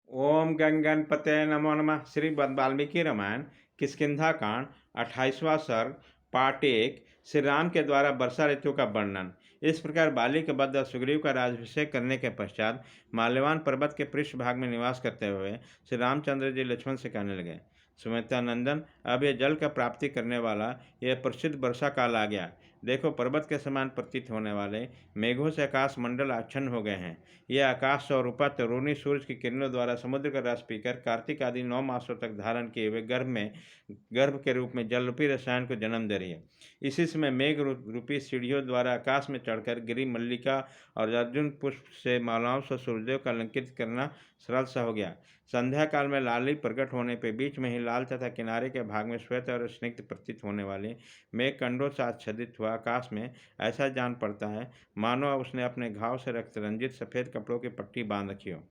ओम गंगणपते नमो नमः। श्री वाल्मीकि रामायण किष्किंधा कांड 28वां सर्ग पार्ट 1। श्री राम के द्वारा वर्षा ऋतु का वर्णन। इस प्रकार बाली के बद्ध सुग्रीव का राज्याभिषेक करने के पश्चात माल्यवान पर्वत के पृष्ठभाग में निवास करते हुए श्री रामचंद्र जी लक्ष्मण से कहने लगे, सुमित्रा नंदन, अब यह जल का प्राप्ति करने वाला यह प्रसिद्ध वर्षा काल आ गया। देखो, पर्वत के समान प्रतीत होने वाले मेघों से आकाश मंडल आच्छन्न हो गए हैं। यह आकाश स्वरूपा तरूणी सूर्य की किरणों द्वारा समुद्र का रस पीकर कार्तिक आदि 9 मासों तक धारण किए हुए गर्भ के रूप में जल रूपी रसायन को जन्म दे रही है। इसी समय मेघ रूपी सीढ़ियों द्वारा आकाश में चढ़कर गिरी मल्लिका और अर्जुन पुष्प से मालाओं से सूर्यदेव का अलंकृत करना सरल सा हो गया। संध्या काल में लाली प्रकट होने पर बीच में ही लाल तथा किनारे के भाग में श्वेत और स्निग्ध प्रतीत होने वाले मेघ कंडों से आच्छादित हुआ आकाश में ऐसा जान पड़ता है मानो उसने अपने घाव से रक्त रंजित सफ़ेद कपड़ों की पट्टी बांध रखी हो।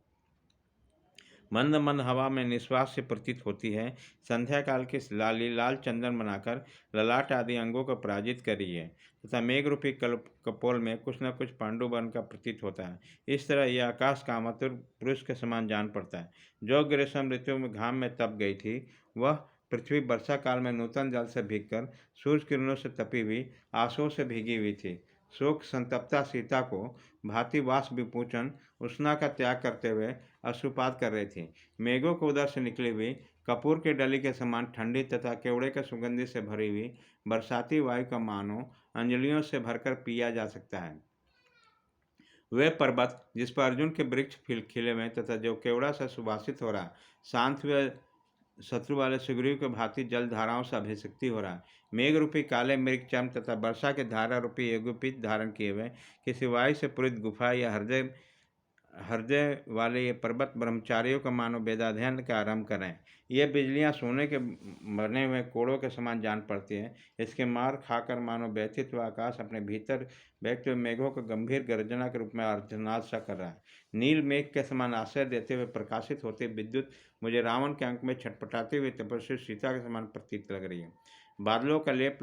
मंद मंद हवा में निश्वास से प्रतीत होती है। संध्या काल की लाली लाल चंदन बनाकर ललाट आदि अंगों को पराजित कर रही है तथा मेघ रूपी कपोल में कुछ न कुछ पांडुवन का प्रतीत होता है। इस तरह यह आकाश कामातुर पुरुष के समान जान पड़ता है। जो ग्रीष्म ऋतु में घाम में तप गई थी, वह पृथ्वी वर्षा काल में नूतन जल से भीगकर सूर्य किरणों से तपी हुई आंसुओं से भीगी हुई थी। शोक संतप्ता सीता को भांति वास विपूचन उष्णा का त्याग करते हुए अश्रुपात कर रही थी। मेघों को उधर से निकली हुई कपूर के डली के समान ठंडी तथा केवड़े के सुगंधि से भरी हुई बरसाती वायु का मानो अंजलियों से भरकर पिया जा सकता है। वे पर्वत जिस पर अर्जुन के वृक्ष खिले हुए तथा जो केवड़ा से सुभाषित हो रहा, शांत हुए शत्रु वाले सुग्रीव के भांति जल धाराओं से अभिषक्ति हो रहा है। मेघ रूपी काले मृग चम तथा वर्षा के धारा रूपी यज्ञोपीत धारण किए हुए किसी वायु से पूरित गुफा या हृदय हृदय वाले ये पर्वत ब्रह्मचारियों का मानो वेदाध्ययन का आरंभ करें। ये बिजलियां सोने के बने हुए कोड़ों के समान जान पड़ती हैं। इसके मार खाकर मानो व्यथित हुआ आकाश अपने भीतर व्यक्त हुए मेघों को गंभीर गर्जना के रूप में अर्धनाद सा कर रहा है। नील मेघ के समान आश्रय देते हुए प्रकाशित होते विद्युत मुझे रावण के अंक में छटपटाते हुए तपस्वी सीता के समान प्रतीत लग रही है। बादलों का लेप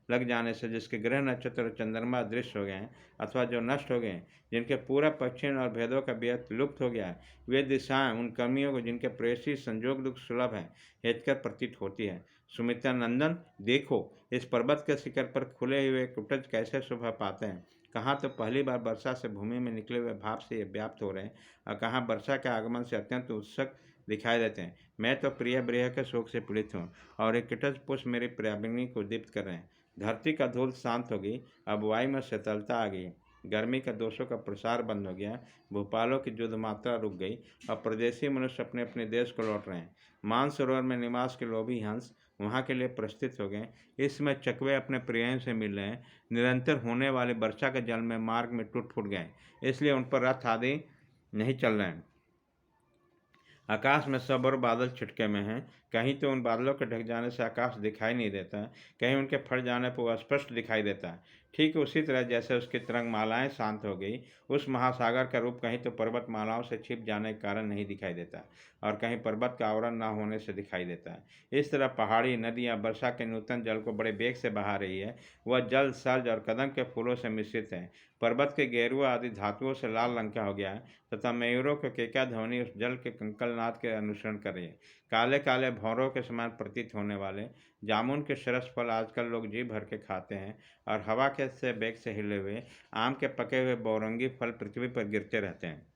लग जाने से जिसके ग्रह नक्षत्र और चंद्रमा दृश्य हो गए हैं अथवा जो नष्ट हो गए हैं, जिनके पूरा पश्चिम और भेदों का व्यर्थ लुप्त हो गया है, वे दिशाएं उन कर्मियों को जिनके प्रेषी संजोग दुख सुलभ है हेतकर प्रतीत होती है। सुमित्रा नंदन, देखो, इस पर्वत के शिखर पर खुले हुए कुटज कैसे शोभा पाते हैं। कहाँ तो पहली बार वर्षा से भूमि में निकले हुए भाप से ये व्याप्त हो रहे हैं और कहाँ वर्षा के आगमन से अत्यंत उत्सुक दिखाई देते हैं। मैं तो प्रिय ब्रिय के शोक से पीड़ित हूँ और एक किटज पुष्प मेरी प्रियाबिनी को दीप्त कर रहे हैं। धरती का धूल शांत हो गई, अब वायु में शीतलता आ गई, गर्मी का दोषों का प्रसार बंद हो गया, भूपालों की युद्ध मात्रा रुक गई और प्रदेशी मनुष्य अपने अपने देश को लौट रहे हैं। मानसरोवर में निवास के लोभी हंस वहाँ के लिए प्रस्थित हो गए। इस समय चकवे अपने प्रियों से मिल रहे हैं। निरंतर होने वाले वर्षा के जल में मार्ग में टूट फूट गए, इसलिए उन पर रथ आदि नहीं चल रहे हैं। आकाश में सब और बादल छिटके में हैं। कहीं तो उन बादलों के ढक जाने से आकाश दिखाई नहीं देता, कहीं उनके फट जाने पर वह स्पष्ट दिखाई देता है। ठीक उसी तरह जैसे उसकी तरंगमालाएं शांत हो गई, उस महासागर का रूप कहीं तो पर्वत मालाओं से छिप जाने के कारण नहीं दिखाई देता और कहीं पर्वत का आवरण न होने से दिखाई देता है। इस तरह पहाड़ी नदियाँ वर्षा के नूतन जल को बड़े वेग से बहा रही है। वह जल सर्ज और कदम के फूलों से मिश्रित है। पर्वत के गेरुआ आदि धातुओं से लाल रंग का हो गया है तथा मयूरों के केका ध्वनि उस जल के कंकलनाद के अनुसरण कर रही है। काले काले भौरों के समान प्रतीत होने वाले जामुन के सरस फल आजकल लोग जी भर के खाते हैं और हवा के से बेग से हिले हुए आम के पके हुए बहुरंगी फल पृथ्वी पर गिरते रहते हैं।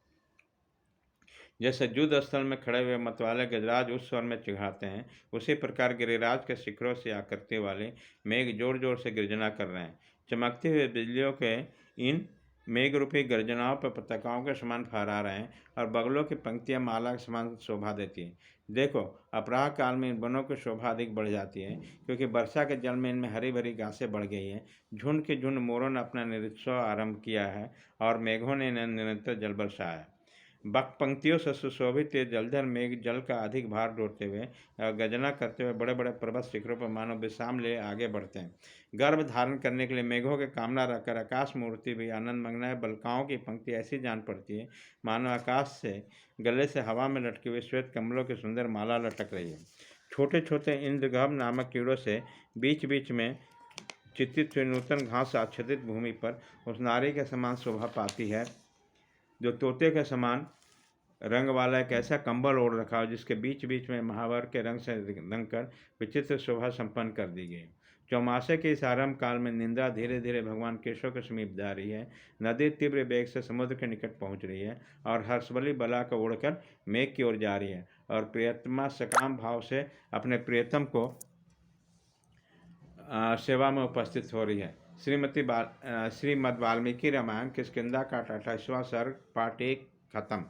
जैसे युद्ध स्थल में खड़े हुए मतवाले गजराज उस स्वर में चिढ़ाते हैं, उसी प्रकार गिरिराज के शिखरों से आकृति वाले मेघ जोर जोर से गर्जना कर रहे हैं। चमकती हुई बिजलियों के इन मेघ रूपी गर्जनाओं पर पताकाओं के समान फहरा रहे हैं और बगलों की पंक्तियां माला के समान शोभा देती हैं। देखो, अपराह काल में इन वनों की शोभा अधिक बढ़ जाती है, क्योंकि वर्षा के जल में इनमें हरी भरी घासें बढ़ गई हैं। झुंड के झुंड मोरों ने अपना नृत्योत्सव आरंभ किया है और मेघों ने इन्हें निरंतर जल बरसाया है। बक पंक्तियों से सुशोभित ये जलधर मेघ जल का अधिक भार ढोते हुए और गर्जना करते हुए बड़े बड़े पर्वत शिखरों पर मानव विश्राम ले आगे बढ़ते हैं। गर्भ धारण करने के लिए मेघों के कामना रखकर आकाश मूर्ति भी आनंद मंगना बलकाओं की पंक्ति ऐसी जान पड़ती है मानो आकाश से गले से हवा में लटके हुए श्वेत कमलों की सुंदर माला लटक रही है। छोटे छोटे इंद्रगभ नामक कीड़ों से बीच बीच में चित्रित हुई नूतन घास आच्छादित भूमि पर उस नारी के समान शोभा पाती है जो तोते के समान रंग वाला एक ऐसा कंबल ओढ़ रखा हो जिसके बीच बीच में महावर के रंग से रंग कर विचित्र शोभा संपन्न कर दी गई। चौमासे के इस आरंभ काल में निंद्रा धीरे धीरे भगवान केशव के समीप जा रही है। नदी तीव्र वेग से समुद्र के निकट पहुंच रही है और हर्षवली बला को उड़कर मेघ की ओर जा रही है और प्रियतमा सकाम भाव से अपने प्रियतम को सेवा में उपस्थित हो रही है। श्रीमद् वाल्मीकि रामायण किष्किंधा का 28वां सर्ग पार्ट 1 खत्म।